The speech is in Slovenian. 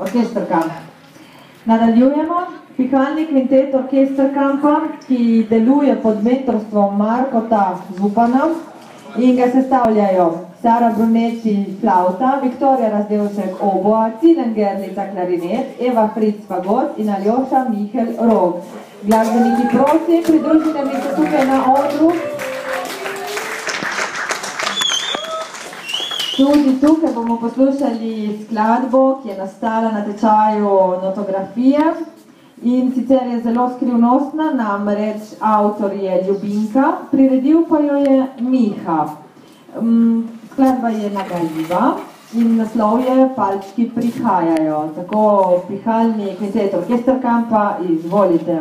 Orkester Kamp. Nadaljujemo. Pihalni kvintet Orkester Kampa, ki deluje pod mentorstvom Markota Zupana in ga sestavljajo Sara Brunetti flauta, Viktorija Razdevšek oboa, Cilen Gerlica klarinet, Eva Fritz fagot in Aljoša Michel rog. Glasbeniki, prosim, pridružite mi se tukaj na odru. Tudi tukaj bomo poslušali skladbo, ki je nastala na tečaju notografije in sicer je zelo skrivnostna, namreč avtor je Ljubinka, priredil pa jo je Miha. Skladba je nagajiva in naslov je Palčki prihajajo. Tako pihalni kvintet Orkester Kampa, izvolite.